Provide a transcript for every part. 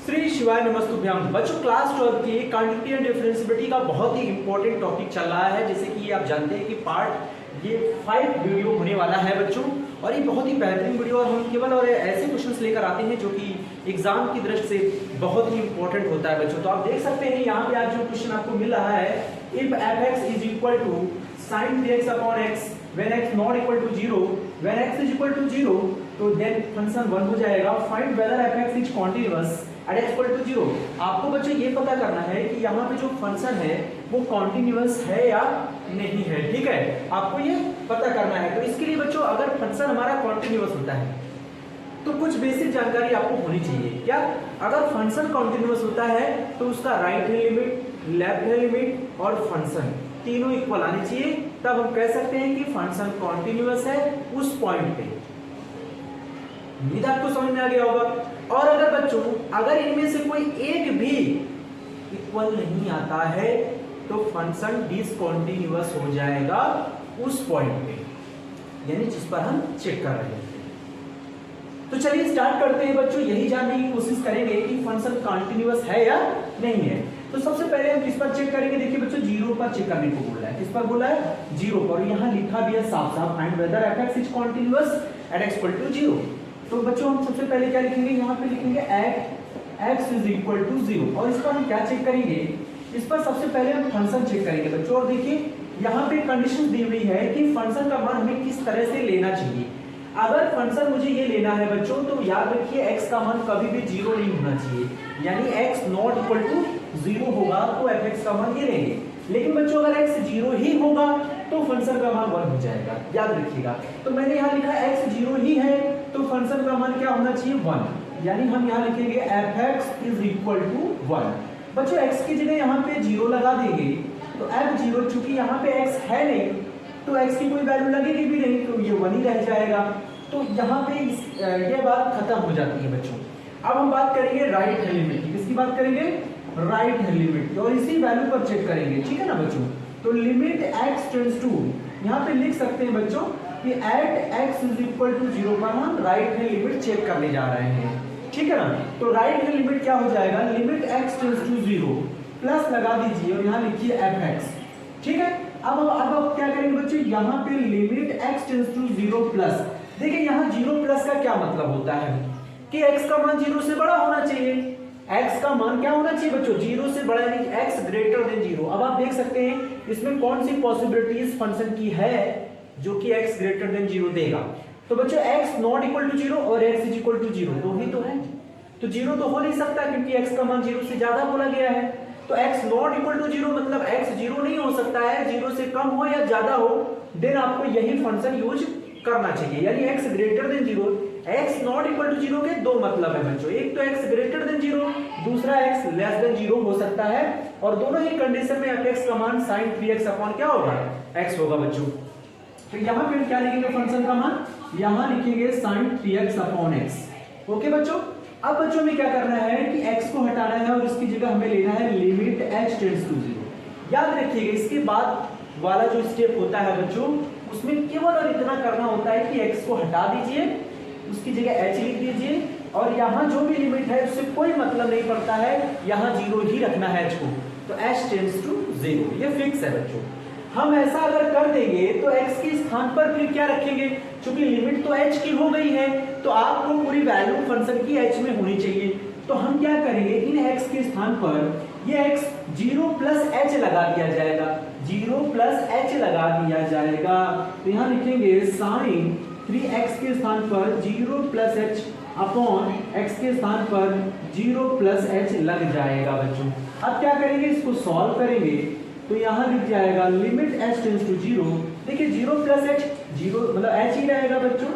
श्री शिवाय नमस्तुभ्यम। बच्चों क्लास 12 की क्वांटिटी एंड डिफरेंशिएबिलिटी का बहुत ही इंपॉर्टेंट टॉपिक चल रहा है। जैसे कि आप जानते हैं कि पार्ट ये 5 वीडियो होने वाला है बच्चों, और ये बहुत ही बेहतरीन वीडियो, और हम केवल और ऐसे क्वेश्चंस लेकर आते हैं जो कि एग्जाम की दृष्टि से बहुत ही इंपॉर्टेंट होता है बच्चों। तो आप देख सकते हैं यहाँ पे आज जो क्वेश्चन आपको मिल रहा है, if f(x) is equal to sin 3x upon x when x not equal to 0, when x is equal to 0 तो देन फंक्शन 1 हो जाएगा। Find whether f(x) is continuous at x equal to 0। आपको बच्चों ये पता करना है कि यहाँ पे जो फंक्शन है वो कॉन्टिन्यूअस है या नहीं है, ठीक है, आपको ये पता करना है। तो इसके लिए बच्चोों अगर फंक्शन हमारा कॉन्टिन्यूअस होता है तो कुछ बेसिक जानकारी आपको होनी चाहिए। क्या? अगर फंक्शन कॉन्टिन्यूअस होता है तो उसका right hand limit, left hand limit और फंक्शन तीनों इक्वल आने चाहिए, तब हम कह सकते हैं कि फंक्शन कॉन्टिन्यूअस है उस पॉइंट पे। उम्मीद आपको समझ में आ गया होगा। और अगर बच्चों अगर इनमें से कोई एक भी इक्वल नहीं आता है तो फंक्शन डिसकंटीन्यूअस हो जाएगा उस पॉइंट पे, यानी जिस पर हम चेक कर रहे हैं। तो चलिए स्टार्ट करते हैं बच्चों, यही जानने की कोशिश करेंगे कि फंक्शन कंटीन्यूअस है या नहीं है। तो सबसे पहले हम किस पर चेक करेंगे? देखिए बच्चों, 0 पर चेक करने को बोला है। किस पर बोला है? 0 पर। यहाँ लिखा भी है साफ साफ, find whether f(x) is continuous at x equal to 0। तो बच्चों हम सबसे पहले क्या लिखेंगे? यहाँ पे लिखेंगे at x is equal to 0, और इस पर हम क्या चेक करेंगे? इस पर सबसे पहले हम फंक्शन चेक करेंगे बच्चों। और देखिए यहाँ पे कंडीशन दी हुई है कि फंक्शन का मान हमें किस तरह से लेना चाहिए। अगर फंक्शन मुझे ये लेना है बच्चों, तो याद रखिए x का मान कभी भी 0 नहीं होना चाहिए, यानी x नॉट इक्वल टू 0 होगा तो f(x) का मान ये लेंगे। लेकिन बच्चों अगर x 0 ही होगा तो फंक्शन का मान 1 हो जाएगा, याद रखिएगा। तो मैंने यहाँ लिखा x 0 ही है तो फंक्शन का मान क्या होना चाहिए? 1, यानी हम यहाँ लिखेंगे f(x) इज इक्वल टू 1। बच्चों x की जगह यहाँ पे 0 लगा देंगे तो f0, चूंकि यहाँ पे x है नहीं तो x की कोई वैल्यू लगेगी भी नहीं, तो ये 1 ही रह जाएगा। तो यहाँ पे ये बात खत्म हो जाती है बच्चों। अब हम बात करेंगे राइट हैंड लिमिट की। किसकी बात करेंगे? राइट हैंड लिमिट की, और इसी वैल्यू पर चेक करेंगे, ठीक है ना बच्चों। तो लिमिट x टेंड्स टू, यहाँ पे लिख सकते हैं बच्चों कि at x is equal to 0 पर हम राइट हैंड लिमिट चेक करने जा रहे हैं, ठीक है ना। तो राइट हैंड लिमिट क्या हो जाएगा? Limit x tends to 0 plus लगा दीजिए और यहाँ लिखिए f(x), ठीक है। अब आप क्या करेंगे बच्चों? यहाँ पे limit x tends to 0 plus, देखिए यहाँ 0 प्लस का क्या मतलब होता है कि x का मान 0 से बड़ा होना चाहिए। x का मान क्या होना चाहिए बच्चों? 0 से बड़ा, यानी x ग्रेटर देन 0। अब आप देख सकते हैं इसमें कौन सी पॉसिबिलिटीज फंक्शन की है जो कि x ग्रेटर देन 0 देगा। तो बच्चों x नॉट इक्वल टू 0 और x इज इक्वल टू 0 दो ही तो है, तो 0 तो हो नहीं सकता क्योंकि x का मान 0 से ज्यादा बोला गया है। तो x नॉट इक्वल टू 0 मतलब x 0 नहीं हो सकता है, 0 से कम हो या ज्यादा हो, देन आपको यही फंक्शन यूज करना चाहिए, यानी x greater than 0। x not equal to 0 के दो मतलब है बच्चों, एक तो x ग्रेटर देन 0, दूसरा x लेस देन 0 हो सकता है, और दोनों ही कंडीशन में f(x) का मान sin 3x अपॉन क्या होगा? x होगा बच्चों। तो यहाँ पे क्या लिखेंगे फंक्शन का मान? यहाँ लिखेंगे sin 3x upon x, okay बच्चों। अब बच्चों में क्या करना है कि x को हटाना है और इसकी जगह हमें लेना है लिमिट h टेंड्स टू 0। याद रखिएगा इसके बाद वाला जो स्टेप होता है बच्चों, उसमें केवल और इतना करना होता है कि x को हटा दीजिए, उसकी जगह h लिख दीजिए, और यहाँ जो भी लिमिट है उससे कोई मतलब नहीं पड़ता है, यहाँ 0 ही रखना है h को, तो h टेंड्स टू 0, ये फिक्स है बच्चों। हम ऐसा अगर कर देंगे तो x के स्थान पर फिर क्या रखेंगे? क्योंकि लिमिट तो h की हो गई है तो आपको पूरी वैल्यू फंक्शन की h में होनी चाहिए। तो हम क्या करेंगे? इन x के स्थान पर ये x 0 प्लस h लगा दिया जाएगा, 0 प्लस h लगा दिया जाएगा। तो यहाँ लिखेंगे sin 3x के स्थान पर 0 प्लस h अपॉन x के स्थान पर 0 प्लस h लग जाएगा बच्चों। अब क्या करेंगे? इसको सॉल्व करेंगे तो यहाँ लिख जाएगा लिमिट h टेंड्स टू 0, देखिए 0 प्लस h 0 मतलब h ही रहेगा बच्चों,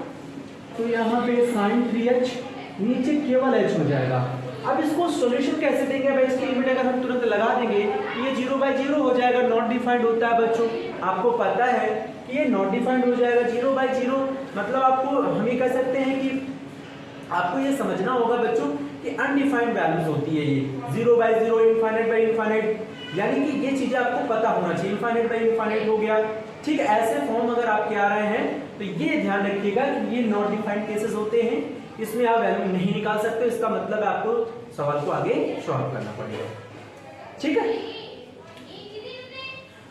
तो यहाँ पे sin 3h नीचे केवल h हो जाएगा। अब इसको सॉल्यूशन कैसे देंगे? भाई इसकी लिमिट अगर हम तुरंत लगा देंगे ये 0/0 हो जाएगा, नॉट डिफाइंड होता है बच्चों, आपको पता है कि ये नॉट डिफाइंड हो जाएगा 0/0, मतलब आपको हम ये कह सकते हैं कि आपको ये समझना होगा बच्चों कि अनडिफाइंड वैल्यूज होती है ये 0/0, इनफाइनाइट बाय इनफाइनाइट, यानी कि ये चीजें आपको पता होना चाहिए। इनफाइनाइट बाय इनफाइनाइट हो गया, ठीक है। ऐसे फॉर्म अगर आपके आ रहे हैं तो ये ध्यान रखिएगा कि ये नॉट डिफाइंड केसेस होते हैं, इसमें आप वैल्यू नहीं निकाल सकते, इसका मतलब आपको सवाल को आगे सॉल्व करना पड़ेगा। ठीक है,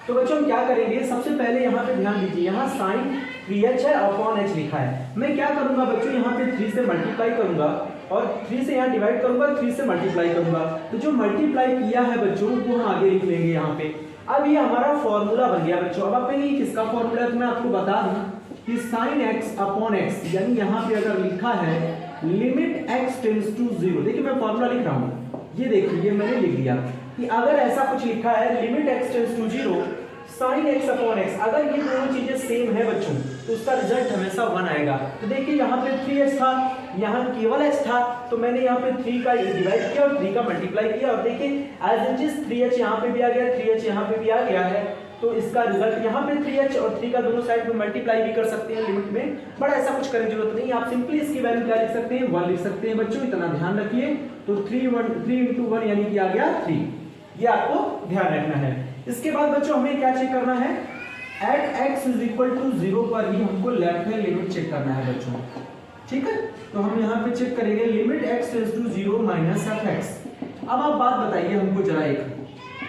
तो बच्चों हम क्या करेंगे, सबसे पहले यहाँ पे ध्यान दीजिए, यहाँ साइन 3h है अपॉन h लिखा है। मैं क्या करूंगा बच्चों, यहाँ पे 3 से मल्टीप्लाई करूंगा और 3 से यहाँ डिवाइड करूंगा, 3 से मल्टीप्लाई करूंगा। तो जो मल्टीप्लाई किया है बच्चों वो हम आगे लिख लेंगे यहाँ पे। अब ये हमारा फॉर्मूला बन गया बच्चों। अब आपने ये किसका फॉर्मूला है तो मैं आपको बता दूं कि साइन x अपॉन x, यानी यहाँ पे अगर लिखा है लिमिट x टेंड्स टू 0, देखिए मैं फॉर्मूला लिख रहा हूँ, ये देखिए मैंने लिख दिया कि अगर ऐसा कुछ लिखा है limit x tends to 0 sine x upon x, अगर ये दोनों चीजें सेम है बच्चों तो उसका रिजल्ट हमेशा 1 आएगा। तो देखिए यहाँ पे 3h था, यहाँ केवल h था, तो मैंने यहाँ पे 3 का डिवाइड किया और 3 का मल्टीप्लाई किया और देखिए एज इट इज 3h यहाँ पे भी आ गया, 3h यहाँ पे भी आ गया है। तो इसका रिजल्ट यहाँ पे 3h और 3 का दोनों साइड में मल्टीप्लाई भी कर सकते हैं लिमिट में, बट ऐसा कुछ करने की जरूरत नहीं, आप सिंपली इसकी वैल्यू क्या लिख सकते हैं 1 लिख सकते हैं बच्चों, इतना ध्यान रखिए। तो 3 into 1 यानी कि आ गया 3, ये आपको ध्यान रखना है। इसके बाद बच्चों हमें क्या चेक करना है, at x is equal to 0 पर ही हमको लेफ्ट हैंड लिमिट चेक करना है बच्चों। ठीक है, तो हम यहाँ पे चेक करेंगे limit x tends to 0 minus fx। अब आप बात बताइए हमको जरा एक,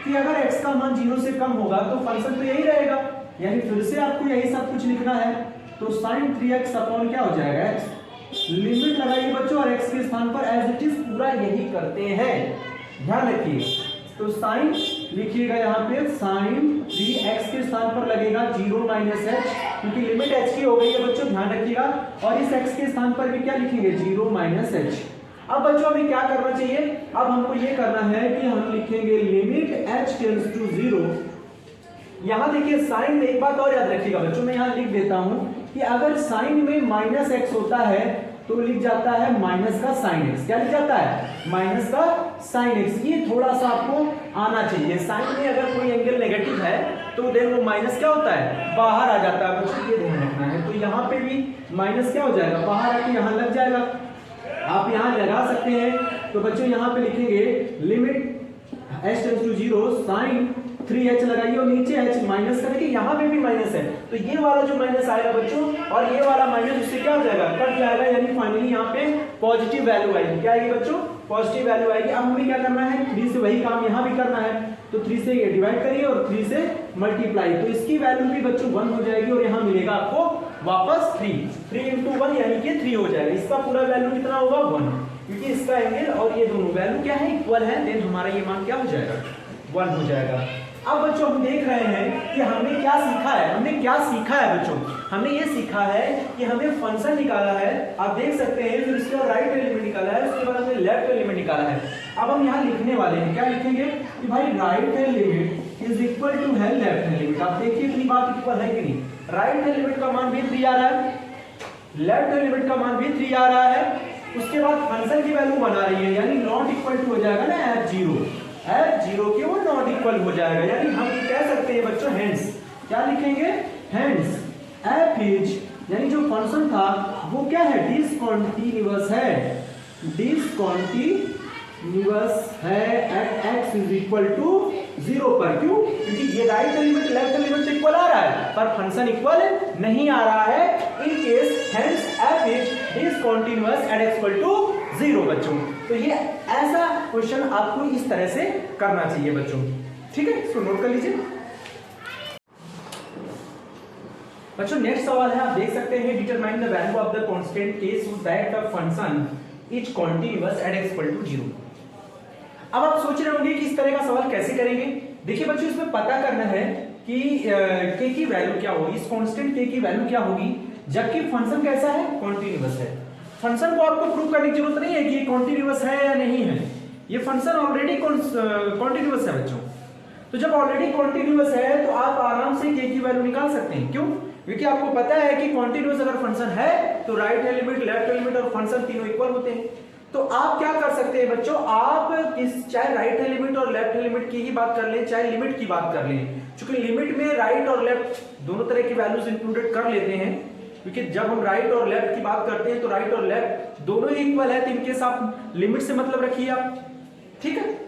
कि अगर x का मान 0 से कम होगा तो फंक्शन तो यही रहेगा, यानी फिर से आपको यही सब कुछ लिखना है। तो साइन 3x अपॉन क्या हो जाएगा x, लिमिट लगाइए बच्चों और x के स्थान पर एज इट इज पूरा यही करते हैं, ध्यान रखिए। तो साइन लिखिएगा यहाँ पे साइन 3x के स्थान पर लगेगा 0 माइनस h, क्योंकि लिमिट h की हो गई है बच्चों, ध्यान रखिएगा। और इस x के स्थान पर भी क्या लिखेंगे 0 माइनस h। अब बच्चों हमें क्या करना चाहिए, अब हमको ये करना है कि हम लिखेंगे लिमिट h टेंड्स टू 0। यहाँ देखिए साइन में एक बात और याद रखिएगा बच्चों, मैं यहाँ लिख देता हूँ कि अगर साइन में माइनस x होता है तो लिख जाता है माइनस का साइन x। क्या लिख जाता है, माइनस का साइन x। ये थोड़ा सा आपको आना चाहिए, साइन में अगर कोई एंगल नेगेटिव है तो देन वो माइनस क्या होता है, बाहर आ जाता है बच्चों, ये ध्यान रखना है। तो यहाँ पे भी माइनस क्या हो जाएगा, बाहर आके यहाँ लग जाएगा, आप यहाँ लगा सकते हैं। तो बच्चों यहाँ पे लिखेंगे limit h tends to 0 sine 3h लगाइए और नीचे h माइनस का, देखिए यहाँ पे भी माइनस है, तो ये वाला जो माइनस आएगा बच्चों और ये वाला माइनस उससे क्या हो जाएगा, कट जाएगा, यानी फाइनली यहाँ पे पॉजिटिव वैल्यू आएगी। क्या आएगी बच्चों, पॉजिटिव वैल्यू आएगी। अब हमें क्या करना है, 3 से वही काम यहाँ भी करना है, तो 3 से डिवाइड करिए और 3 से मल्टीप्लाई, तो इसकी वैल्यू भी बच्चों 1 हो जाएगी और यहाँ मिलेगा आपको वापस 3 into 1 यानी कि 3 हो जाएगा। इसका पूरा वैल्यू कितना होगा 1, क्योंकि इसका एंगल और ये दोनों वैल्यू क्या है, इक्वल है, देन हमारा ये मान क्या हो जाएगा 1 हो जाएगा। अब बच्चों हम देख रहे हैं कि हमने क्या सीखा है, हमने क्या सीखा है बच्चों, हमने ये सीखा है कि हमें फंक्शन निकाला है, आप देख सकते हैं, फिर उसके बाद राइट एलिमेंट निकाला है, उसके बाद हमने लेफ्ट एलिमेंट निकाला है। अब हम यहाँ लिखने वाले हैं, क्या लिखेंगे कि भाई right hand limit is equal to है लेफ्ट हैंड लिमिट। आप देखिए इतनी बात इक्वल है कि नहीं, राइट हैंड लिमिट का मान भी 3 आ रहा है, लेफ्ट हैंड लिमिट का मान भी 3 आ रहा है, उसके बाद फंक्शन की वैल्यू बना रही है, यानी नॉट इक्वल टू हो जाएगा ना f0 के वो नॉट इक्वल हो जाएगा, यानी हम कह सकते हैं बच्चों हेंस, क्या लिखेंगे हेंस f इज, यानी जो फंक्शन था वो क्या है, डिसकंटीन्यूअस है, डिसकंटीन्यूअस है at x is equal to 0 पर। क्यों, क्योंकि ये राइट एलिमेंट लेफ्ट एलिमेंट से इक्वल आ रहा है पर फंक्शन इक्वल नहीं आ रहा है, in case hence f is discontinuous at x equal to 0 बच्चों। तो ये ऐसा क्वेश्चन आपको इस तरह से करना चाहिए बच्चों, ठीक है, इसको नोट कर लीजिए बच्चों। नेक्स्ट सवाल है, आप देख सकते हैं, determine the value of the constant k so that the function is continuous at x equal to 0। अब आप सोच रहे होंगे कि इस तरह का सवाल कैसे करेंगे। देखिए बच्चों, इसमें पता करना है कि k की वैल्यू क्या होगी, इस कांस्टेंट k की वैल्यू क्या होगी, जबकि फंक्शन कैसा है, कंटीन्यूअस है। फंक्शन को आपको प्रूव करने की जरूरत नहीं है कि ये कॉन्टिन्यूअस है या नहीं है, ये फंक्शन ऑलरेडी कॉन्टिन्यूअस है बच्चों। तो जब ऑलरेडी कॉन्टिन्यूअस है तो आप आराम से k की वैल्यू निकाल सकते हैं। क्यों, क्योंकि आपको पता है कि कॉन्टिन्यूअस अगर फंक्शन है तो राइट एलिमेंट लेफ्ट एलिमेंट और फंक्शन तीनों इक्वल होते हैं। तो आप क्या कर सकते हैं बच्चों, आप चाहे राइट एलिमेंट और लेफ्ट एलिमेंट की ही बात कर लें, चाहे लिमिट की बात कर लें, क्योंकि लिमिट में राइट और लेफ्ट दोनों तरह की वैल्यूज इंक्लूडेड कर लेते हैं, क्योंकि जब हम राइट और लेफ्ट की बात करते हैं तो राइट और लेफ्ट दोनों ही इक्वल है, तो इनके साथ लिमिट से मतलब रखिए आप, ठीक है।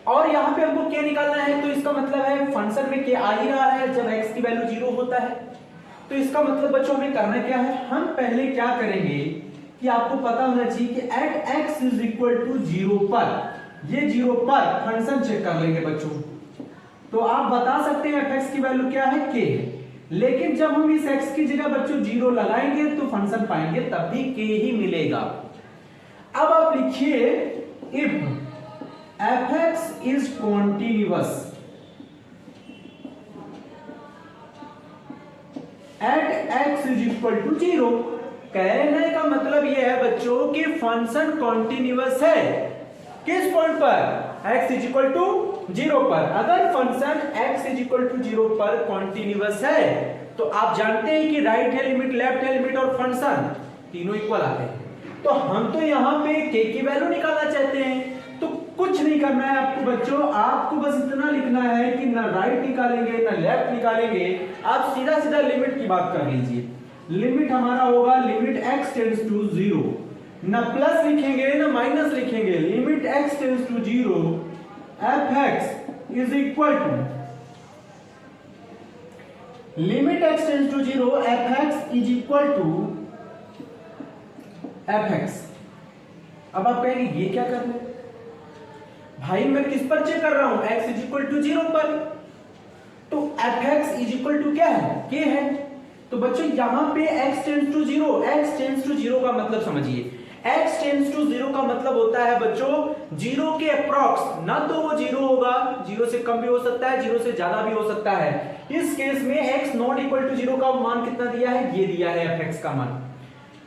और यहाँ पे हमको k निकालना है, तो इसका मतलब है फंक्शन में k आ ही रहा है जब x की वैल्यू 0 होता है। तो इसका मतलब बच्चों हमें करना क्या है, हम पहले क्या करेंगे कि आपको पता होना चाहिए कि at x is equal to 0 पर, ये 0 पर फंक्शन चेक कर लेंगे बच्चों। तो आप बता सकते हैं fx की वैल्यू क्या है, k है। लेकिन जब हम इस x की जगह बच्चों 0 लगाएंगे तो फंक्शन पाएंगे तब भी k ही मिलेगा। अब आप लिखिए if fx is continuous at x is equal to 0। कहने का मतलब यह है बच्चों कि फंक्शन कॉन्टिन्यूअस है किस पॉइंट पर, x इज इक्वल टू 0 पर। अगर function x is equal to 0 पर कॉन्टिन्यूअस है तो आप जानते हैं कि right hand limit, left hand limit और फंक्शन तीनों इक्वल आते हैं। तो हम तो यहाँ पे k की वैल्यू निकालना चाहते हैं, तो कुछ नहीं करना है आपको बच्चों, आपको बस इतना लिखना है कि ना राइट निकालेंगे ना लेफ्ट निकालेंगे, आप सीधा सीधा लिमिट की बात कर लीजिए। लिमिट हमारा होगा लिमिट x टेंड्स टू 0, ना प्लस लिखेंगे ना माइनस लिखेंगे, limit x tends to 0 fx is equal to limit x tends to 0 fx is equal to fx। अब आप कहेंगे ये क्या कर रहे हैं भाई, मैं किस पर चेक कर रहा हूं, x इज इक्वल टू 0 पर, तो fx इज इक्वल टू क्या है, k है। तो बच्चों यहां पे x tends to 0, x tends to 0 का मतलब समझिए, x टेंड्स टू 0 का मतलब होता है बच्चों 0 के अप्रॉक्स, ना तो वो 0 होगा, 0 से कम भी हो सकता है, 0 से ज्यादा भी हो सकता है। इस केस में x नॉट इक्वल टू 0 का मान कितना दिया है, ये दिया है fx का मान।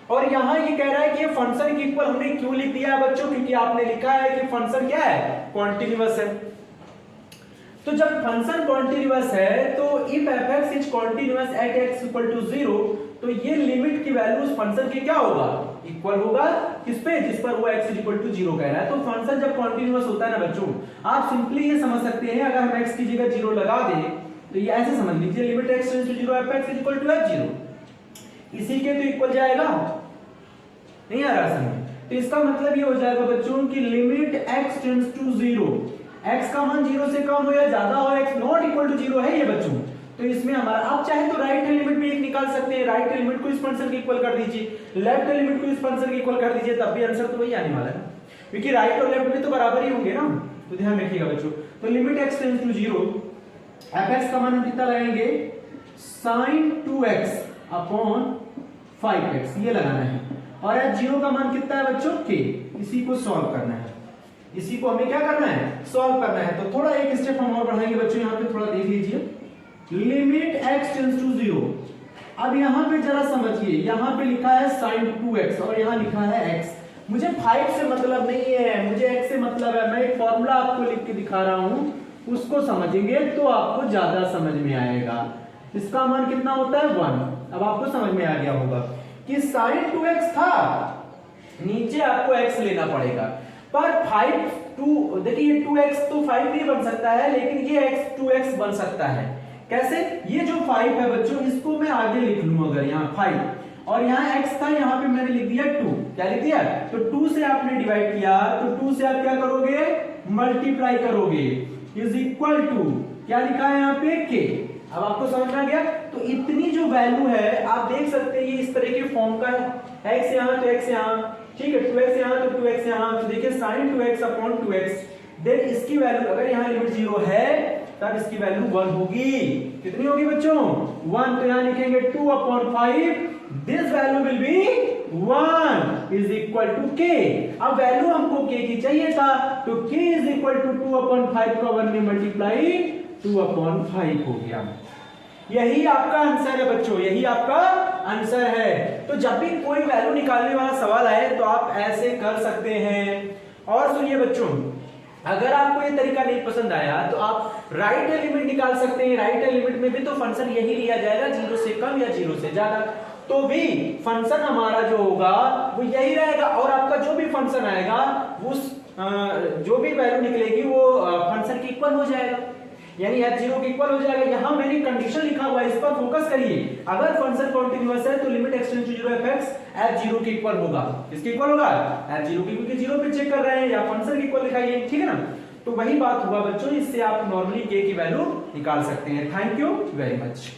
और यहां ये कह रहा है कि फंक्शन के इक्वल हमने क्यों लिख दिया है बच्चों, क्योंकि आपने लिखा है कि फंक्शन क्या है, कॉन्टिन्यूअस है। तो जब फंक्शन कॉन्टिन्यूअस है तो if fx is continuous at x equal to 0, तो ये लिमिट की वैल्यू उस फंक्शन के क्या होगा, इक्वल होगा किस पे, जिस पर वो x इज इक्वल टू 0 कह रहा है। तो फंक्शन जब कॉन्टिन्यूअस होता है ना बच्चों, आप सिंपली ये समझ सकते हैं, अगर हम x की जगह 0 लगा दें तो ये ऐसे समझ लीजिए limit x tends to 0 fx is equal to f0, इसी के तो इक्वल जाएगा, नहीं आ रहा समझ। तो इसका मतलब ये हो जाएगा बच्चों कि limit x tends to 0, x का मान 0 से कम हो या ज्यादा हो, x नॉट इक्वल टू 0 है ये बच्चों। तो इसमें हमारा, आप चाहे तो राइट हैंड लिमिट में एक निकाल सकते हैं, राइट हैंड लिमिट को इस फंक्शन के इक्वल कर दीजिए, लेफ्ट हैंड लिमिट को इस फंक्शन के इक्वल कर दीजिए, तब भी आंसर तो वही आने वाला है, क्योंकि राइट और लेफ्ट में तो बराबर ही होंगे ना। तो ध्यान रखिएगा बच्चों, तो limit x tends to 0, fx का मान हम कितना लगाएंगे, sin 2x अपॉन 5x ये लगाना है, और f0 का मान कितना है बच्चों, k। इसी को सॉल्व करना है, इसी को हमें क्या करना है, सॉल्व करना है। तो थोड़ा एक स्टेप हम और बढ़ाएंगे बच्चों, यहाँ पे थोड़ा देख लीजिए, लिमिट x टेंड्स टू 0। अब यहाँ पे जरा समझिए, यहाँ पे लिखा है sin 2x और यहाँ लिखा है x। मुझे 5 से मतलब नहीं है, मुझे x से मतलब है। मैं एक फॉर्मूला आपको लिख के दिखा रहा हूँ, उसको समझेंगे तो आपको ज्यादा समझ में आएगा। इसका मान कितना होता है 1। अब आपको समझ में आ गया होगा कि sin 2x था, नीचे आपको x लेना पड़ेगा, पर 5 2 देखिए 2x तो 5 नहीं बन सकता है, लेकिन ये x 2x बन सकता है। कैसे, ये जो 5 है बच्चों, इसको मैं आगे लिख लूं, अगर यहाँ 5 और यहाँ x था, यहाँ पे मैंने लिख दिया 2। क्या लिख दिया, तो 2 से आपने डिवाइड किया, तो 2 से आप क्या करोगे, मल्टीप्लाई करोगे, इज इक्वल टू क्या लिखा है यहाँ पे, k। अब आपको समझ में आ गया। तो इतनी जो वैल्यू है आप देख सकते हैं, ये इस तरह के फॉर्म का है, x यहाँ तो x यहाँ, ठीक है, 2x यहाँ तो 2x यहाँ। तो देखिए sin 2x upon 2x, then इसकी वैल्यू अगर यहाँ लिमिट 0 है तब इसकी वैल्यू 1 होगी। कितनी होगी बच्चों, 1। तो यहाँ लिखेंगे 2 upon 5, this value will be 1 is equal to k। अब वैल्यू हमको k की चाहिए था, तो k is equal to 2 upon 5 का 1 में मल्टीप्लाई 2 अपॉन 5 हो गया। यही आपका आंसर है बच्चों, यही आपका आंसर है। तो जब भी कोई वैल्यू निकालने वाला सवाल आए तो आप ऐसे कर सकते हैं। और सुनिए बच्चों, अगर आपको ये तरीका नहीं पसंद आया तो आप राइट हैंड लिमिट निकाल सकते हैं। राइट हैंड लिमिट में भी तो फंक्शन यही लिया जाएगा, 0 से कम या 0 से ज्यादा, तो भी फंक्शन हमारा जो होगा वो यही रहेगा। और आपका जो भी फंक्शन आएगा उस जो भी वैल्यू निकलेगी वो फंक्शन के इक्वल हो जाएगा, यानी f0 के इक्वल हो जाएगा। यहां मैंने कंडीशन लिखा हुआ है, इस पर फोकस करिए। अगर फंक्शन कॉन्टिन्यूअस है तो limit x tends to 0 fx f0 के इक्वल होगा। किसके इक्वल होगा, f0 के, क्योंकि 0 पे चेक कर रहे हैं, या फंक्शन के इक्वल लिखाइए, ठीक है ना। तो वही बात हुआ बच्चों, इससे आप नॉर्मली k की वैल्यू निकाल सकते हैं। Thank you very much.